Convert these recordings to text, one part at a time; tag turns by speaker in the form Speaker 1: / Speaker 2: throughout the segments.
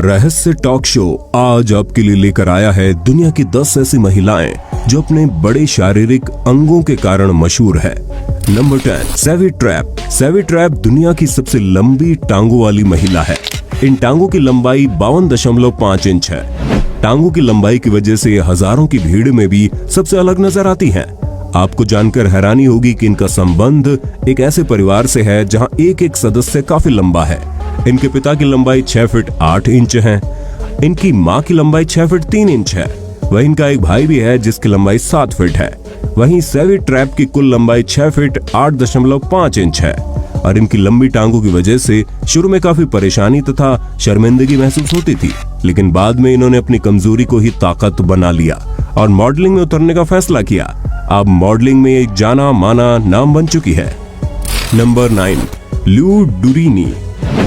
Speaker 1: रहस्य talk show आज आपके लिए लेकर आया है दुनिया की 10 ऐसी महिलाएं जो अपने बड़े शारीरिक अंगों के कारण मशहूर है। Number 10, savvy trap. Savvy trap दुनिया की सबसे लंबी टांगों वाली महिला है। इन टांगों की लंबाई 52.5 इंच है। टांगों की लंबाई की वजह से हजारों की भीड़ में भी सबसे अलग नजर आती हैं। आपको जानकर हैरानी होगी कि इनका संबंध एक ऐसे परिवार से है जहां एक सदस्य काफी लंबा है। इनके पिता की लंबाई 6 फीट 8 इंच है। इनकी माँ की लंबाई 6 फीट 3 इंच है। वहीं इनका एक भाई भी है जिसकी लंबाई 7 फीट है। वहीं सैवी ट्रैप की कुल लंबाई 6 फीट 8.5 इंच है। और इनकी लंबी टांगों की वजह से शुरू में काफी परेशानी तथा शर्मिंदगी महसूस होती थी, लेकिन बाद में इन्होंने अपनी कमजोरी को ही ताकत बना लिया और मॉडलिंग में उतरने का फैसला किया। अब मॉडलिंग में एक जाना माना नाम बन चुकी है। नंबर 9, लू डुरीनी।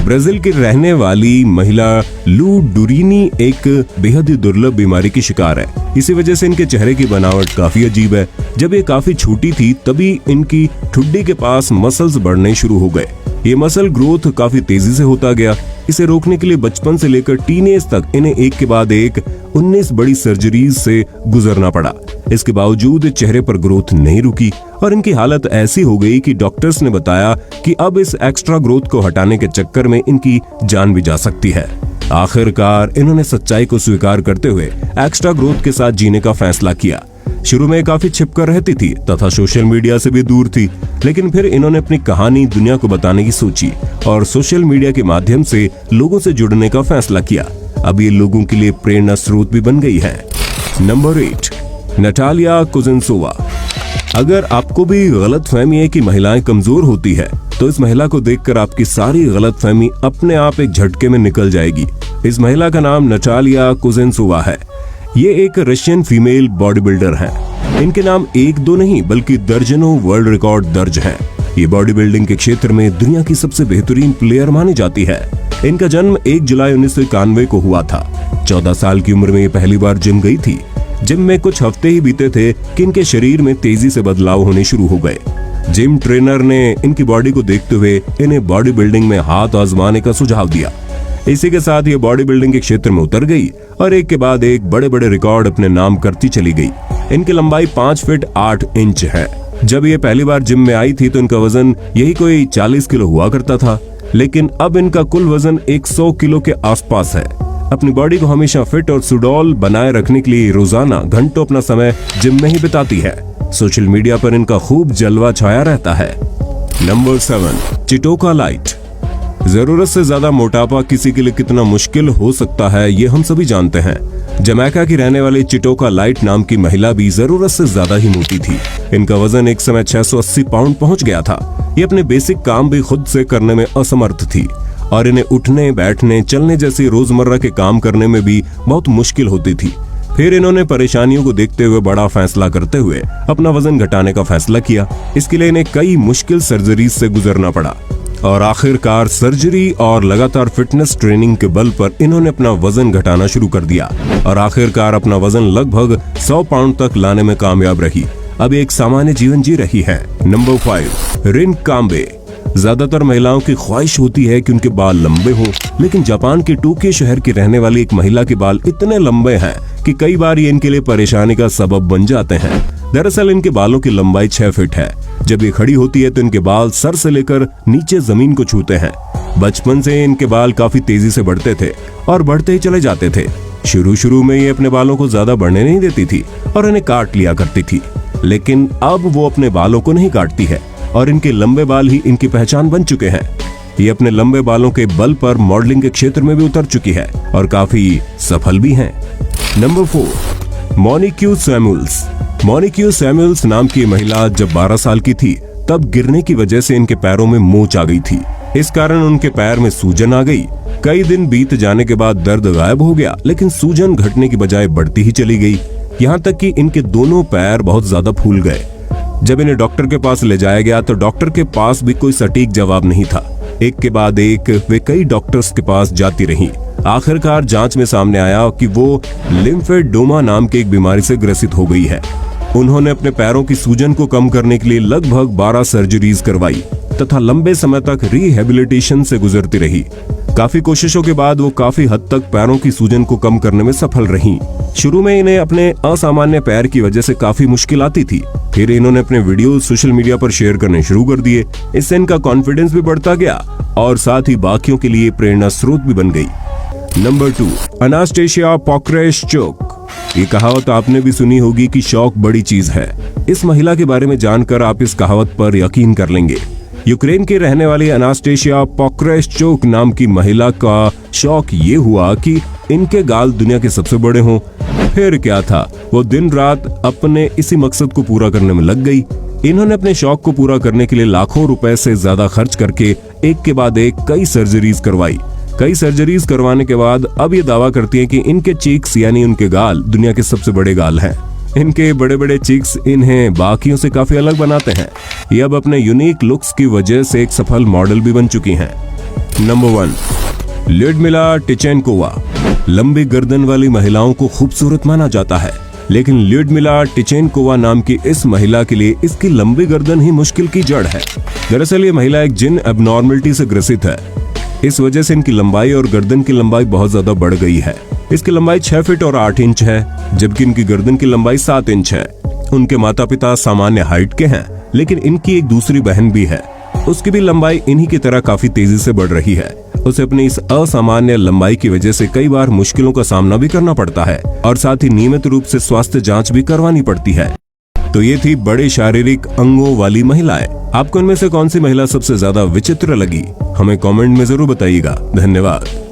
Speaker 1: ब्राजील की रहने वाली महिला लू डुरीनी एक बेहद ही दुर्लभ बीमारी की शिकार है। इसी वजह से इनके चेहरे की बनावट काफी अजीब है। जब ये काफी छोटी थी तभी इनकी ठुड्डी के पास मसल्स बढ़ने शुरू हो गए। ये मसल ग्रोथ काफी तेजी से होता गया। इसे रोकने के लिए बचपन से लेकर टीनेज तक इन्हें एक के बाद एक 19 बड़ी सर्जरीज से गुजरना पड़ा। इसके बावजूद चेहरे पर ग्रोथ नहीं रुकी और इनकी हालत ऐसी हो गई कि डॉक्टर्स ने बताया कि अब इस एक्स्ट्रा ग्रोथ को हटाने के चक्कर में इनकी जान भी जा सकती है। आखिरकार इन्होंने सच्चाई को स्वीकार करते हुए एक्स्ट्रा ग्रोथ के साथ जीने का फैसला किया। शुरू में काफी छिपकर रहती थी तथा सोशल मीडिया से भी दूर थी, लेकिन फिर इन्होंने अपनी कहानी दुनिया को बताने की सोची और सोशल मीडिया के माध्यम से लोगों से जुड़ने का फैसला किया। अब ये लोगों के लिए प्रेरणा स्रोत भी बन गई है। Number 8, Natalia Kuznetsova. अगर आपको भी गलतफहमी है कि महिलाएं कमजोर होती है तो इस महिला को देखकर आपकी सारी गलतफहमी अपने आप एक झटके में निकल जाएगी। इस महिला का नाम नटालिया कुज़नेत्सोवा है। ये एक रशियन फीमेल बॉडी बिल्डर है। इनके नाम 1-2 नहीं बल्कि दर्जनों वर्ल्ड रिकॉर्ड दर्ज हैं। ये बॉडी बिल्डिंग के क्षेत्र में दुनिया की सबसे बेहतरीन प्लेयर मानी जाती है। इनका जन्म 1 जुलाई 1991 को हुआ था। 14 साल की उम्र में ये पहली बार जिम गई थी। जिम में कुछ हफ्ते ही बीते थे कि इनके शरीर में तेजी से बदलाव होने शुरू हो गए। जिम ट्रेनर ने इनकी बॉडी को देखते हुए इन्हें बॉडी बिल्डिंग में हाथ आजमाने का सुझाव दिया। इसी के साथ ये बॉडी बिल्डिंग के क्षेत्र में उतर गई और एक के बाद एक बड़े बड़े रिकॉर्ड अपने नाम करती चली गई। इनकी लंबाई 5 फीट 8 इंच है। जब ये पहली बार जिम में आई थी तो इनका वजन यही कोई 40 किलो हुआ करता था, लेकिन अब इनका कुल वजन 100 किलो के आसपास है। अपनी बॉडी को हमेशा फिट और सुडौल बनाए रखने के लिए रोजाना घंटों अपना समय जिम में ही बिताती है। सोशल मीडिया पर इनका खूब जलवा छाया रहता है। नंबर 7, चिटोका लाइट। जरूरत से ज्यादा मोटापा किसी के लिए कितना मुश्किल हो सकता है ये हम सभी जानते हैं। जमैका की रहने वाली चिटोका लाइट नाम की महिला भी जरूरत से ज्यादा ही मोटी थी। इनका वजन एक समय 680 पाउंड पहुंच गया था। ये अपने बेसिक काम भी खुद से करने में असमर्थ थी और इन्हें उठने बैठने चलने जैसे रोजमर्रा के काम करने में भी बहुत मुश्किल होती थी। फिर इन्होंने परेशानियों को देखते हुए बड़ा फैसला करते हुए अपना वजन घटाने का फैसला किया। इसके लिए इन्हें कई मुश्किल सर्जरीज से गुजरना पड़ा और आखिरकार सर्जरी और लगातार फिटनेस ट्रेनिंग के बल पर इन्होंने अपना वजन घटाना शुरू कर दिया और आखिरकार अपना वजन लगभग 100 पाउंड तक लाने में कामयाब रही। अब एक सामान्य जीवन जी रही है। नंबर 5, रिन काम्बे। ज्यादातर महिलाओं की ख्वाहिश होती है कि उनके बाल लंबे हों, लेकिन जापान के टोक्यो शहर की रहने वाली एक महिला के बाल इतने लंबे हैं कि कई बार ये इनके लिए परेशानी का सबब बन जाते हैं। दरअसल इनके बालों की लंबाई 6 फीट है। जब ये खड़ी होती है तो इनके बाल सर से लेकर नीचे जमीन को छूते हैं। बचपन से इनके बाल काफी तेजी से बढ़ते थे और बढ़ते ही चले जाते थे। शुरू में ये अपने बालों को ज्यादा बढ़ने नहीं देती थी और इन्हें काट लिया करती थी, लेकिन अब वो अपने बालों को नहीं काटती है और इनके लंबे बाल ही इनकी पहचान बन चुके हैं। ये अपने लंबे बालों के बल पर मॉडलिंग के क्षेत्र में भी उतर चुकी है और काफी सफल भी हैं। Number 4, Monique Samuels. Monique Samuels नाम की महिला जब 12 साल की थी तब गिरने की वजह से इनके पैरों में मोच आ गई थी। इस कारण उनके पैर में सूजन आ गई। कई दिन बीत जाने के बाद दर्द गायब हो गया, लेकिन सूजन घटने की बजाय बढ़ती ही चली गई। यहाँ तक कि इनके दोनों पैर बहुत ज्यादा फूल गए। जब इन्हें डॉक्टर के पास ले जाया गया तो डॉक्टर के पास भी कोई सटीक जवाब नहीं था। एक के बाद एक वे कई डॉक्टर्स के पास जाती रहीं। आखिरकार जांच में सामने आया कि वो लिम्फेडोमा नाम की एक बीमारी से ग्रसित हो गई है। उन्होंने अपने पैरों की सूजन को कम करने के लिए लगभग 12 सर्जरीज करवाई तथा लंबे समय तक रिहेबिलिटेशन से गुजरती रही। काफी कोशिशों के बाद वो काफी हद तक पैरों की सूजन को कम करने में सफल रहीं। शुरू में इन्हें अपने असामान्य पैर की वजह से काफी मुश्किल आती थी। फिर इन्होंने अपने वीडियो सोशल मीडिया पर शेयर करने शुरू कर दिए। इससे इनका कॉन्फिडेंस भी बढ़ता गया और साथ ही बाकियों के लिए प्रेरणा स्रोत भी बन गई। नंबर 2, अनास्टेशिया पोक्रेशचुक। ये कहावत आपने भी सुनी होगी कि शौक बड़ी चीज है। इस महिला के बारे में जानकर आप इस कहावत पर यकीन कर लेंगे। यूक्रेन के रहने वाली अनास्टेशिया पोक्रेशचुक नाम की महिला का शौक ये हुआ कि इनके गाल दुनिया के सबसे बड़े हों। फिर क्या था, वो दिन रात अपने इसी मकसद को पूरा करने में लग गई। इन्होंने अपने शौक को पूरा करने के लिए लाखों रुपए से ज्यादा खर्च करके एक के बाद एक कई सर्जरीज करवाई। कई सर्जरीज करवाने के बाद अब ये दावा करती हैं कि इनके चीक्स यानी उनके गाल दुनिया के सबसे बड़े गाल हैं। इनके बड़े बड़े चीक्स इन्हें बाकियों से काफी अलग बनाते हैं। ये अब अपने यूनिक लुक्स की वजह से एक सफल मॉडल भी बन चुकी हैं। Number 1, Ludmila Tichenkova. लंबी गर्दन वाली महिलाओं को खूबसूरत माना जाता है, लेकिन ल्यूडमिला टिचेनकोवा नाम की इस महिला के लिए इसकी लंबी गर्दन ही मुश्किल की जड़ है। दरअसल ये महिला एक जिन एबनॉर्मलिटी से ग्रसित है। इस वजह से इनकी लंबाई और गर्दन की लंबाई बहुत ज्यादा बढ़ गई है। इसकी लंबाई 6 फीट और 8 इंच है, जबकि इनकी गर्दन की लंबाई 7 इंच है। उनके माता पिता सामान्य हाइट के हैं, लेकिन इनकी एक दूसरी बहन भी है। उसकी भी लंबाई इन्हीं की तरह काफी तेजी से बढ़ रही है। उसे अपनी इस असामान्य लंबाई की वजह से कई बार मुश्किलों का सामना भी करना पड़ता है और साथ ही नियमित रूप से स्वास्थ्य जांच भी करवानी पड़ती है। तो ये थी बड़े शारीरिक अंगों वाली महिलाएं। आपको इनमें से कौन सी महिला सबसे ज्यादा विचित्र लगी? हमें कमेंट में जरूर बताइएगा। धन्यवाद।